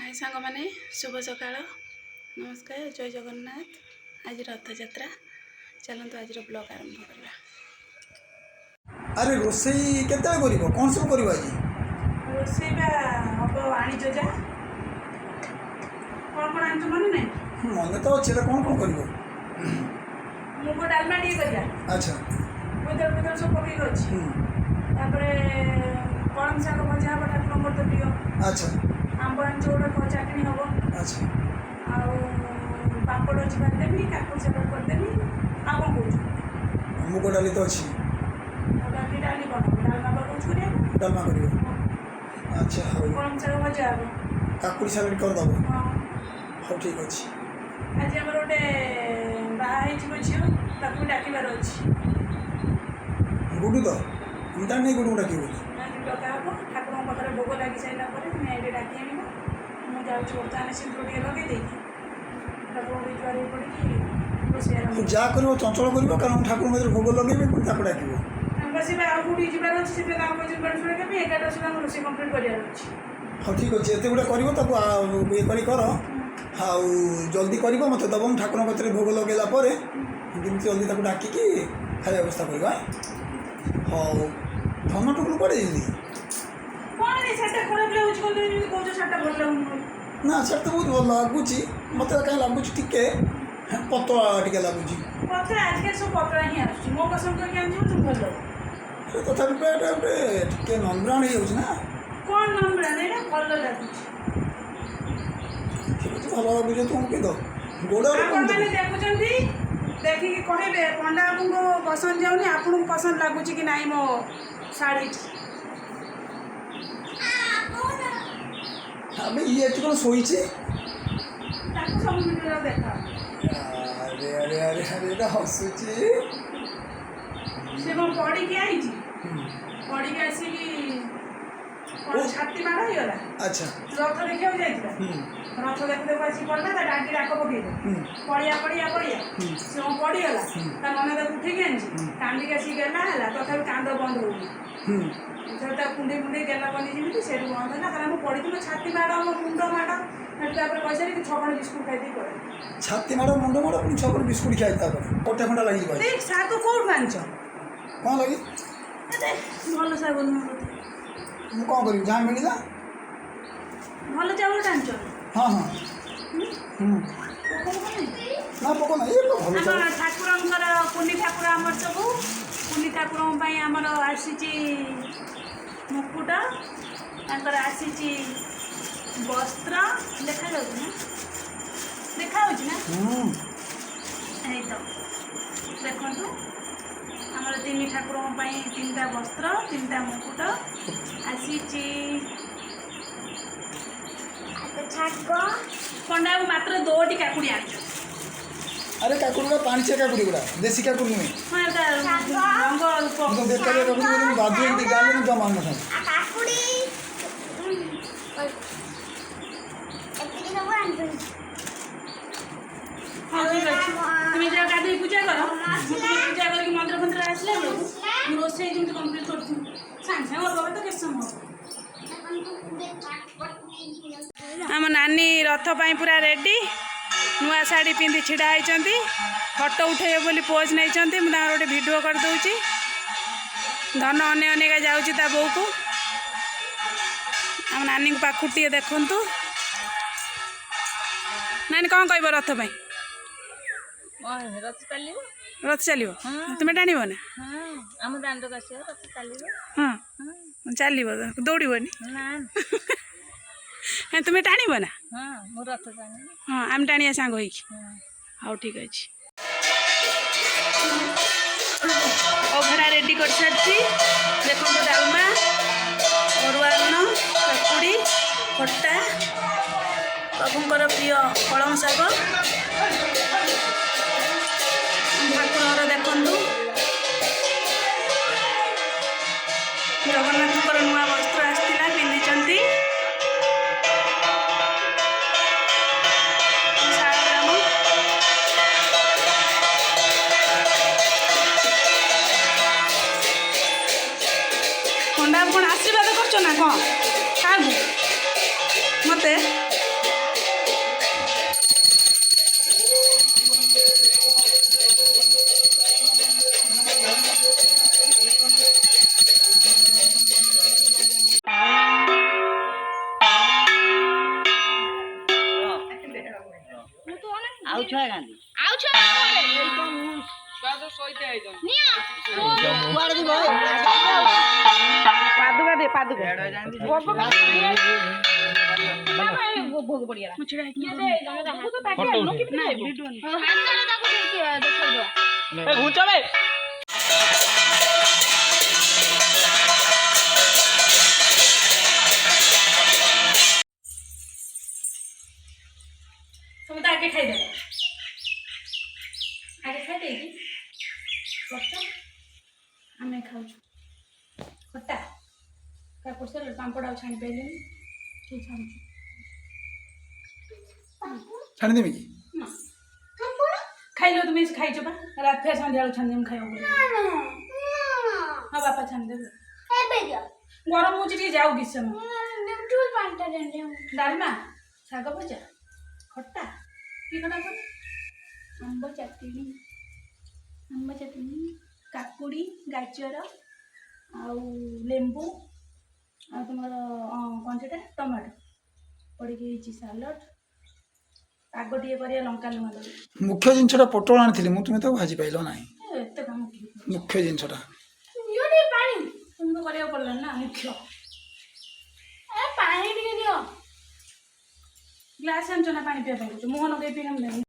हाय सांग माने शुभ सकाळ नमस्कार जय जगन्नाथ आज रथयात्रा चलते आज ब्लॉग आरंभ करवा। अरे रोसई केते करिवो कोन सब करिवो आज रोसई बा अब आनी जो जा कोन आनी तो मन नहीं मन तो अच्छे कोन करिवो मुग डालमा टी करिया। अच्छा बुदर सब पकई अछि तापरे कलम साग भजा बटा नंबर तो दियो। अच्छा आंब आनी जोड़ा को चटनी हबो। अच्छा आ पापड़ अछि कर देबी काकू से कर देबी आ कोन कोछ मुग डाली तो अछि डाली बना डालमा बकुछ करिया डालमा करिवो। अच्छा हो कलम साग भजा हबो काकुड़ी सैलेड कर दबो। हां हो ठीक अछि आज हमर ओटे बाहा हे छिबो छियो ताकू डाकिबार अछि गुडू तो मुटा नहीं गुडू डाकिबो आज डका हबो ठाकुर पाखरे भोग लागि साइला परे मैं एडे डाकी आनिबो मु जाउ छोड़ताने सिंदूर टिके लगे देई ठाकुर भी द्वारे पड़ी कि रोसिया तू जा करिवो चंचल करिवो कारण ठाकुर मधुर भोग लगेबे पुनी ताको डाकिबो बस बे आ गुडी जिबार अछि से काम को जिबार सुरे के 11 सुरा हम रोसी कंप्लीट करियार अछि। हो ठीक अछि एते गुडा करिवो ताको ये करी कर हाउ जल्दी करिवो मते दबम ठाकुर कतरे भोग लगेला परे किंतु जल्दी ताको डाकी की खाया व्यवस्था करबा। हो धन टुकु पड़े जल्दी कोन रे सेटा खराब लागुछ कोन रे को जो सेटा भल लागु ना सेट तो बहुत भल लागुची मते काई लागुची टिके पतला टिके लागुची पत्र आजकल सब पत्र ही आछी मो पसंद करके आनजो तुम भल तथापि पेटा टिके नम्राण ही होछ ना कोन नम्र नै ना भल लागुछ ठीक अछि भल लागुची तुम के दो गोड़ा आपण माने देखुचंती देखि कि कहबे पंडा को पसंद जाउनी आपन को पसंद लागुची कि नाही मो साड़ी अबे ये तो सोई छे ताको सब वीडियो देखा अरे अरे अरे अरे दा हसुची से मो पड़ी के आई छी पड़ी के आसी कि कोन छाती मारा हियला। अच्छा रथ देखियो जाइतिला रथ देखते आसी पड़ला ता डांडी राख पकई पड़िया से मो पड़ी गला ता मने ता उठी के आंजी कांदी के आसी गेला हला तथा कांद बंद होई जोटा कुंडे कुंडे गेला बनी जिमिति सेटु बंद होला कारण मो पड़ी तो छाती मारा मो मुंड मारा तापर पैसा रे छबण बिस्कुट खाई दी करे छाती मारो मुंड मारो पुनी छबण बिस्कुट खाई तापर कोटे खंडा लागि भाई देख सातो कोड मानछ कोन लागि अरे भल सा बोल मु कोन करी जहां मिलिला भल चावल टांच हां हां ना पको ना ये तो भल हमर ठाकुरंकर पुनी ठाकुर हमर सब पुनी ठाकुरन पई हमर आसीची मुकुट तांकर आसीची वस्त्र देखा जाउ ना देखा हो ना ए तो देखंतु हमर तीन ठाकुरन पई तीनटा वस्त्र तीनटा मुकुट आसीची छाको पंडा मात्र 2टी काकुड़ी आछ। अरे काकुड़ी का पानी से काकुड़ी गुड़ा देसी काकुड़ी नहीं हां एटा रंग तो बेकार काकुड़ी में बाजू दी गाले में जमा न था काकुड़ी एतिकी सब आनबे तुम्हें जा गादी पूजा करो पूजा करके मंदिर मंदिर आसले बेलू रोसे जेमति कंप्लीट करथि सांग सांग बाबा तो केस समय आम नानी रथ पाई पूरा रेडी नुआ शाढ़ी पिंधि छिड़ा होती फटो उठे बोली पोज नहीं मुझे गोटे भिडियो कर दूची धन अने अनेका जाऊँगी ता बो को आम नानी पाखु टे देखु नानी कौन कह रथ पाई रथ चलो तुम्हें टाणव ना हाँ चलो दौड़बनी तुम्हें टाणव ना हाँ आम टाणिया सांग हाँ ठीक अच्छे अभड़ा रेडी कर सारी देखो डालमा अरुआ अन्न काकुड़ी खट्टा प्रभुंर प्रिय कलम शाग ठाकुर देखु जगन्नाथ नुआ वस्त्र आसला पिंधि पंडा कौन आशीर्वाद कर कौन क्या मत ଆଉ ଛୁଆ ଗାନ୍ଧୀ ଆଉ ଛୁଆ ନିଅ କୁଆଡେ ଯିବ ପାଦୁକା ଦେ ପାଦୁକା ଭୋଗ ପଡିଗଲା ଘୁଞ୍ଚ ବେ তুমি তো আগে খাইদেব আগে খাইদেଇକି করছ ଆମେ ଖାଉଛୁ ଖଟା କାକୁଡ଼ି ସାଲାଡ଼ ପାମ୍ପଡ଼ ଆଉ ଛାଣି ପାରିଲେନି କିଏ ଛାଣୁଛୁ ଛାଣିଦେବି କି ନା ଖାଇଲ ତୁମେ ଖାଇଛ ବା ରାତି ଫେର ସନ୍ଧ୍ୟାବେଳକୁ ଛାଣିଦେବି ଖାଇବାକୁ ହଁ ବାପା ଛାଣିଦେବେ ଗରମ ହେଉଛି ଟିକେ ଯାଉ କିଛି ସମୟ ଡାଲମା ଶାଗ ଭଜା ଖଟା କି ଖଟା କର ଆମ୍ବ ଚଟଣି କାକୁଡ଼ି ଗାଜର ଆଉ ଲେମ୍ବୁ ଆଉ ତୁମର କ'ଣ ସେଟା ଟମାଟୋ ପଡ଼ିକି ହେଇଛି ସାଲଡ଼ ପାଗ ଟିକେ କରିବା ଲଙ୍କା ଲୁଣ ଦେବି ମୁଖ୍ୟ ଜିନିଷଟା ପୋଟଳ ଆଣିଥିଲି ମୁଁ ତୁମେ ତାକୁ ଭାଜି ପାଇଲ ନାହିଁ ଏତେ କାମ କିଏ କରୁଛି? ମୁଖ୍ୟ ଜିନିଷଟା ପାଣି ତୁମକୁ କରିବାକୁ ପଡ଼ିଲାନି ନା ମୁଖ୍ୟ ପାଣି ଟିକେ ଦିଅ ଗ୍ଲାସ୍ ଆଣିଛ ନା ପାଣି ପିଇବା ପାଇଁ ମୁହଁ ଲଗେଇ ପିଇଲେ